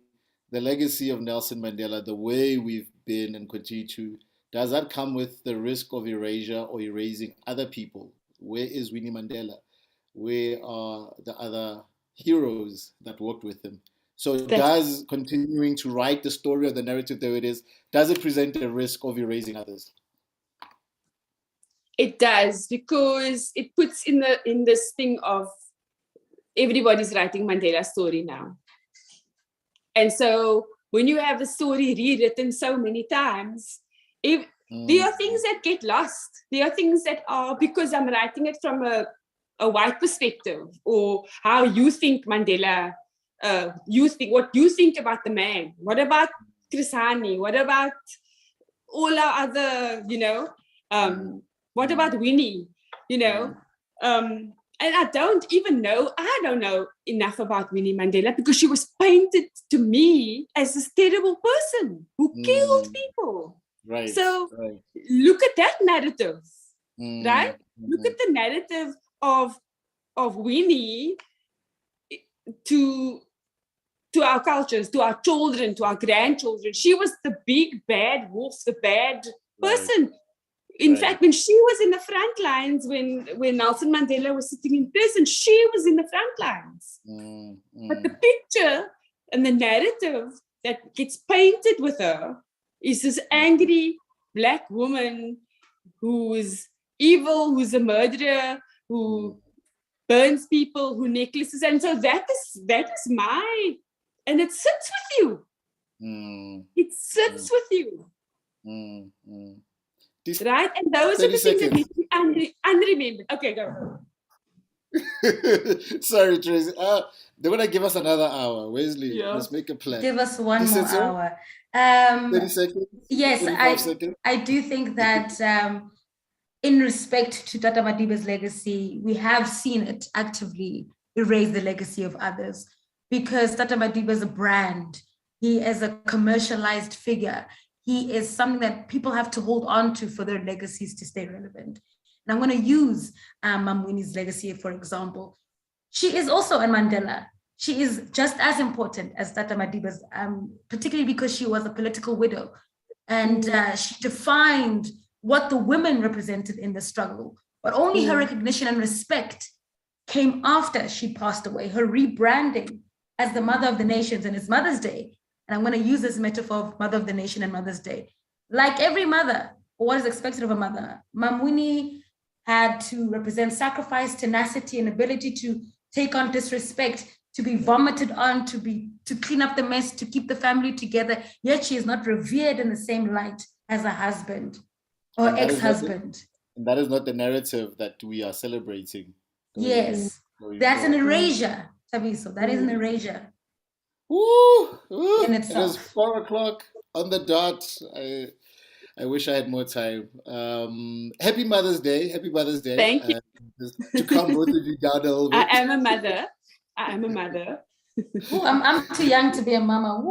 the legacy of Nelson Mandela the way we've been and continue to, does that come with the risk of erasure or erasing other people? Where is Winnie Mandela? Where are the other heroes that worked with him? So does continuing to write the story or the narrative the way it is, does it present a risk of erasing others? It does, because it puts in this thing of everybody's writing Mandela's story now. And so when you have the story rewritten so many times, there are things that get lost. There are things that are, because I'm writing it from a white perspective, or how you think Mandela, what you think about the man. What about Chris Hani? What about all our other, what about Winnie? And I don't know enough about Winnie Mandela, because she was painted to me as this terrible person who killed people. Right. So look at that narrative, right? Look at the narrative of Winnie to our cultures, to our children, to our grandchildren. She was the big bad wolf, the bad person. In fact, when she was in the front lines, when Nelson Mandela was sitting in prison, she was in the front lines. But the picture and the narrative that gets painted with her is this angry black woman who is evil, who's a murderer, who burns people, who necklaces. And so that is and it sits with you. It sits with you. Right? And those are the things that make me unremembered. Okay, go. Sorry, Tracy. They're going to give us another hour. Wesley, let's make a plan. Give us one more hour. 30 seconds? Yes, I do think that in respect to Tata Madiba's legacy, we have seen it actively erase the legacy of others, because Tata Madiba is a brand. He is a commercialized figure. He is something that people have to hold on to for their legacies to stay relevant. And I'm going to use Mam Winnie's legacy, for example. She is also a Mandela. She is just as important as Tata Madiba's, particularly because she was a political widow. And she defined what the women represented in the struggle. But only her recognition and respect came after she passed away. Her rebranding as the mother of the nations, and it's Mother's Day. And I'm going to use this metaphor of Mother of the Nation and Mother's Day. Like every mother, or what is expected of a mother, Mam Winnie had to represent sacrifice, tenacity, and ability to take on disrespect, to be vomited on, to clean up the mess, to keep the family together. Yet she is not revered in the same light as a husband or ex-husband. And that is not the narrative that we are celebrating. Yes, that's an erasure, Tabiso. That is an erasure. In itself. It is 4:00 on the dot. I wish I had more time. Happy Mother's Day. Happy Mother's Day. Thank you. To calm both of you down a little bit. I am a mother. I'm too young to be a mama.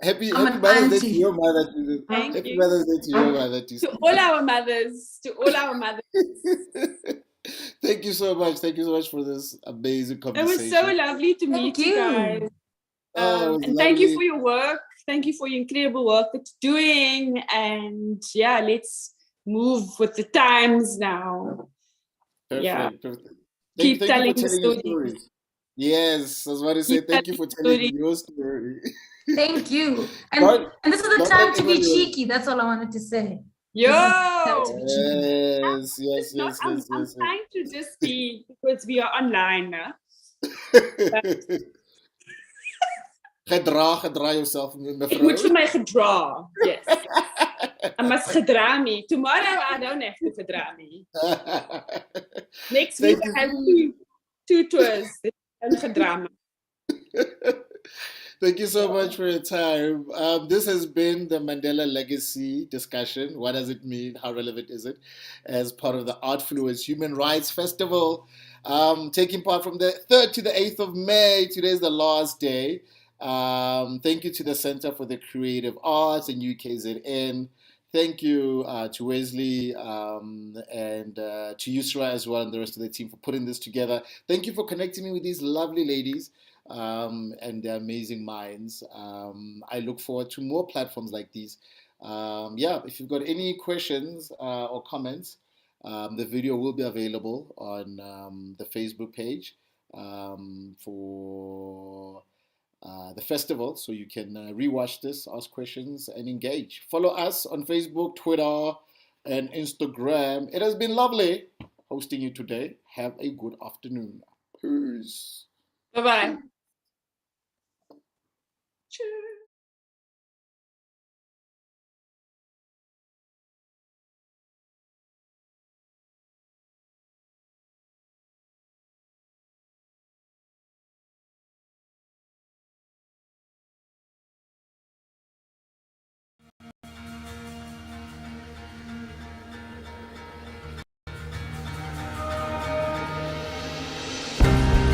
Happy Mother's Day to your mother. Happy Mother's Day to your mother. To all our mothers. Thank you so much. Thank you so much for this amazing conversation. It was so lovely to meet you guys. And thank you for your work. Thank you for your incredible work that you're doing. And let's move with the times now. Perfect. Keep telling the stories. Yes, I was about to say thank you for telling your story. Thank you. And this is the time to be cheeky. That's all I wanted to say. Yo! Yes. I'm trying to just be, because we are online now. Gedra yourself, mevrouw. Ik moet vir my gedra. Yes. I must gedra me. Tomorrow I don't have to gedra me. Next week I have two tours and gedra me. Thank you so much for your time. This has been the Mandela Legacy discussion. What does it mean? How relevant is it? As part of the Artfluence Human Rights Festival, taking part from the 3rd to the 8th of May. Today is the last day. Thank you to the Center for the Creative Arts and UKZN. Thank you to Wesley and to Yusra as well and the rest of the team for putting this together. Thank you for connecting me with these lovely ladies and their amazing minds. I look forward to more platforms like these. If you've got any questions or comments, the video will be available on the Facebook page for the festival, so you can rewatch this, ask questions, and engage. Follow us on Facebook, Twitter, and Instagram. It has been lovely hosting you today. Have a good afternoon. Peace. Bye-bye.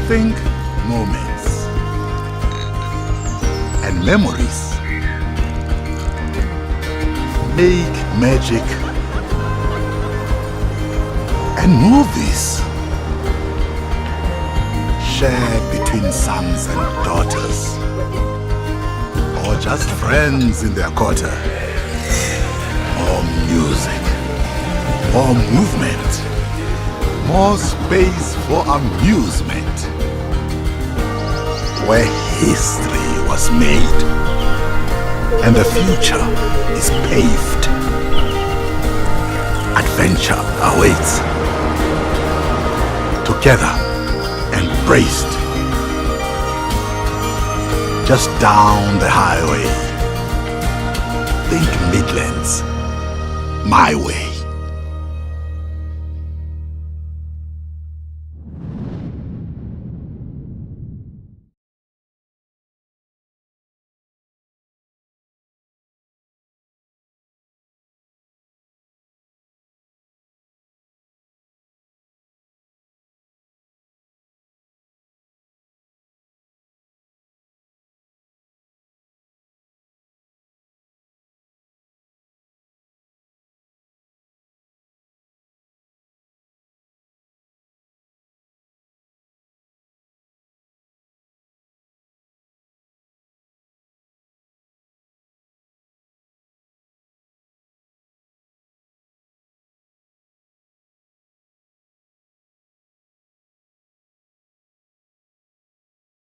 Think moments and memories. Make magic and movies. Share between sons and daughters, or just friends in their quarter. More music, more movement, more space for amusement, where history was made and the future is paved. Adventure awaits. Together, embraced, just down the highway. Think Midlands, my way.